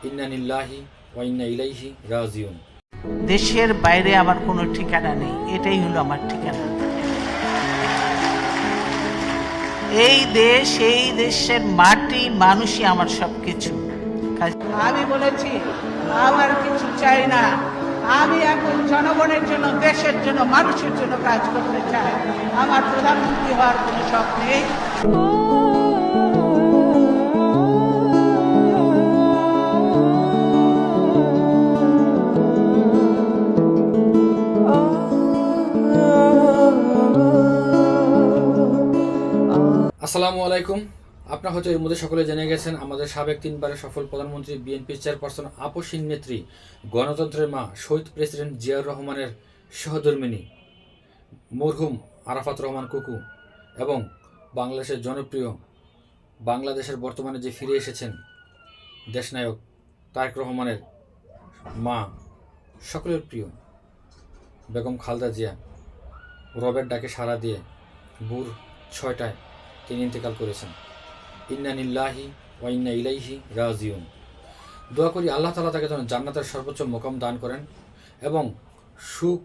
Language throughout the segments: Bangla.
ইন্না লিল্লাহি ওয়া ইন্না ইলাইহি রাজিউন। দেশের বাইরে আমার কোনো ঠিকানা নেই, এটাই হলো আমার ঠিকানা। এই দেশ, এই দেশের মাটি, মানুষই আমার সবকিছু। আমি বলেছি আমার কিছু চাই না, আমি এখন জনগণের জন্য, দেশের জন্য, মানুষের জন্য কাজ করতে চাই। আমার প্রধানমন্ত্রী হওয়ার কোনো শখ নেই। আসসালামু আলাইকুম। আপনারা হয়তো এর মধ্যে সকলে জেনে গেছেন, আমাদের সাবেক 3 বারের সফল প্রধানমন্ত্রী, বিএনপি চেয়ারপারসন, আপসহীন নেত্রী, গণতন্ত্রের মা, শহীদ প্রেসিডেন্ট জিয়াউর রহমানের সহধর্মিণী মরহুম আরাফাত রহমান কুকু এবং বাংলাদেশের জনপ্রিয়, বাংলাদেশের বর্তমানে যে ফিরে এসেছেন দেশনায়ক তারেক রহমানের মা, সকলের প্রিয় বেগম খালেদা জিয়া রবের ডাকে সাড়া দিয়ে ভোর 6টায় তিনি ইন্তেকাল করেছেন। ইন্না লিল্লাহি ওয়া ইন্না ইলাইহি রাজিউন। দোয়া করি আল্লাহ তাআলা তাকে যেন জান্নাতের সর্বোচ্চ মোকাম দান করেন এবং সুখ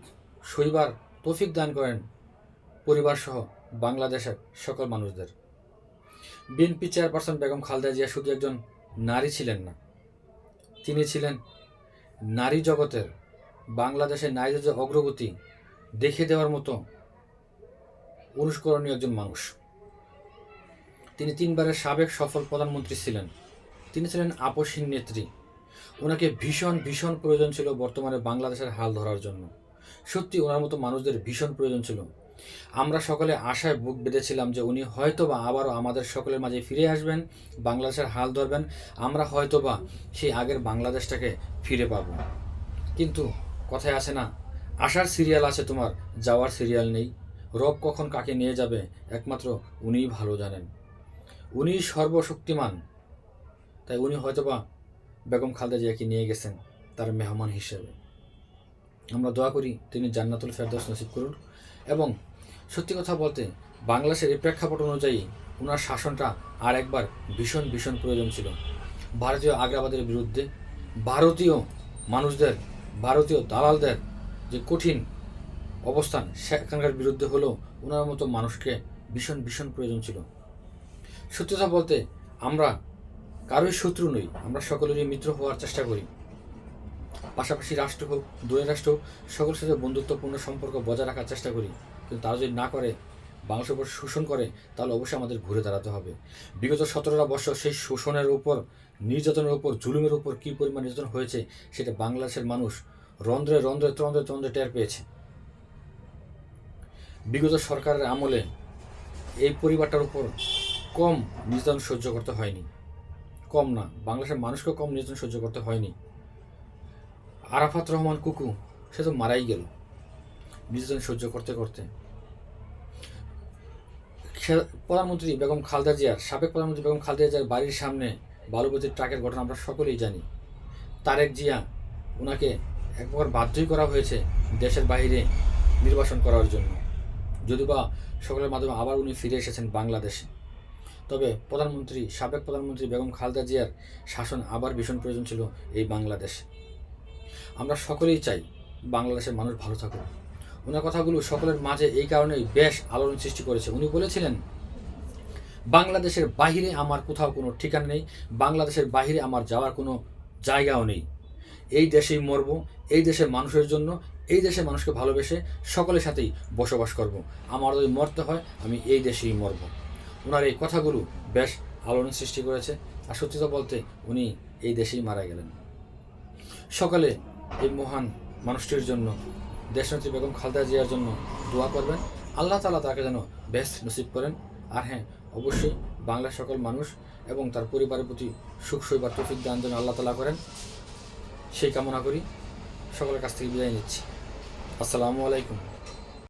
শৈবার তৌফিক দান করেন পরিবার সহ বাংলাদেশের সকল মানুষদের। বিএনপি চেয়ারপারসন বেগম খালেদা জিয়া শুধু একজন নারী ছিলেন না, তিনি ছিলেন নারী জগতের, বাংলাদেশের নারীদের যে অগ্রগতি দেখিয়ে দেওয়ার মতো অনুস্মরণীয় একজন মানুষ। তিনি 3 বারের সাবেক সফল প্রধানমন্ত্রী ছিলেন। তিনি ছিলেন আপসহীন নেত্রী। ওনাকে ভীষণ ভীষণ প্রয়োজন ছিল বর্তমানে বাংলাদেশের হাল ধরার জন্য। সত্যি ওনার মতো মানুষদের ভীষণ প্রয়োজন ছিল। আমরা সকলে আশায় বুক বেঁধেছিলাম যে উনি হয়তোবা আবারও আমাদের সকলের মাঝে ফিরে আসবেন, বাংলাদেশের হাল ধরবেন, আমরা হয়তোবা সেই আগের বাংলাদেশটাকে ফিরে পাব। কিন্তু কথায় আছে না, আসার সিরিয়াল আছে তোমার, যাওয়ার সিরিয়াল নেই। রব কখন কাকে নিয়ে যাবে একমাত্র উনিই ভালো জানেন। উনি সর্বশক্তিমান, তাই উনি হয়তোবা বেগম খালেদা জিয়াকে নিয়ে গেছেন তার মেহমান হিসেবে। আমরা দোয়া করি তিনি জান্নাতুল ফেরদৌস নসিব করুন। এবং সত্যি কথা বলতে বাংলাদেশের এই প্রেক্ষাপট অনুযায়ী ওনার শাসনটা আর একবার ভীষণ ভীষণ প্রয়োজন ছিল। ভারতীয় আগ্রাবাদের বিরুদ্ধে, ভারতীয় মানুষদের, ভারতীয় দালালদের যে কঠিন অবস্থান সেখানকার বিরুদ্ধে হলেও ওনার মতো মানুষকে ভীষণ ভীষণ প্রয়োজন ছিল। সত্যি কথা বলতে আমরা কারোই শত্রু নই, আমরা সকলেরই মিত্র হওয়ার চেষ্টা করি। পাশাপাশি রাষ্ট্র হোক, দূরের রাষ্ট্র হোক, সকলের সাথে বন্ধুত্বপূর্ণ সম্পর্ক বজায় রাখার চেষ্টা করি। কিন্তু তারা যদি না করে, বাংলাদেশের উপর শোষণ করে, তাহলে অবশ্যই আমাদের ঘুরে দাঁড়াতে হবে। বিগত 17টা বছর সেই শোষণের উপর, নির্যাতনের উপর, জুলুমের উপর কী পরিমাণ নির্যাতন হয়েছে সেটা বাংলাদেশের মানুষ রন্ধ্রে রন্ধ্রে ত্রন্ধ্রে ত্রন্ধ্রে টের পেয়েছে। বিগত সরকারের আমলে এই পরিবারটার উপর কম নির্যাতন সহ্য করতে হয়নি, কম না, বাংলাদেশের মানুষকেও কম নির্যাতন সহ্য করতে হয়নি। আরাফাত রহমান কুকু সে তো মারাই গেল নির্যাতন সহ্য করতে করতে। প্রধানমন্ত্রী বেগম খালেদা জিয়ার, সাবেক প্রধানমন্ত্রী বেগম খালেদা জিয়ার বাড়ির সামনে বালুভর্তি ট্রাকের ঘটনা আমরা সকলেই জানি। তারেক জিয়া ওনাকে একবার বাধ্যই করা হয়েছে দেশের বাইরে নির্বাসন করার জন্য, যদিবা সকলের মাধ্যমে আবার উনি ফিরে এসেছেন বাংলাদেশে। তবে প্রধানমন্ত্রী, সাবেক প্রধানমন্ত্রী বেগম খালেদা জিয়ার শাসন আবার ভীষণ প্রয়োজন ছিল এই বাংলাদেশে। আমরা সকলেই চাই বাংলাদেশের মানুষ ভালো থাকুক। ওনার কথাগুলো সকলের মাঝে এই কারণেই বেশ আলোড়ন সৃষ্টি করেছে। উনি বলেছিলেন, বাংলাদেশের বাহিরে আমার কোথাও কোনো ঠিকানা নেই, বাংলাদেশের বাহিরে আমার যাওয়ার কোনো জায়গাও নেই। এই দেশেই মরব, এই দেশের মানুষের জন্য, এই দেশের মানুষকে ভালোবেসে সকলের সাথেই বসবাস করব। আমার যদি মরতে হয় আমি এই দেশেই মরব। ওনার এই কথাগুলো বেশ আলোড়ন সৃষ্টি করেছে। আর সত্যি তো বলতে উনি এই দেশেই মারা গেলেন। সকালে এই মহান মানুষটির জন্য, দেশনেত্রী বেগম খালেদা জিয়ার জন্য দোয়া করবেন, আল্লাহ তাআলা তাকে যেন বেস্ট নসিব করেন। আর হ্যাঁ, অবশ্যই বাংলার সকল মানুষ এবং তার পরিবারের প্রতি সুখ শৈবার তৌফিক দান যেন আল্লাহ তাআলা করেন, সেই কামনা করি। সকলের কাছ থেকে বিদায় নিচ্ছি। আসসালামু আলাইকুম।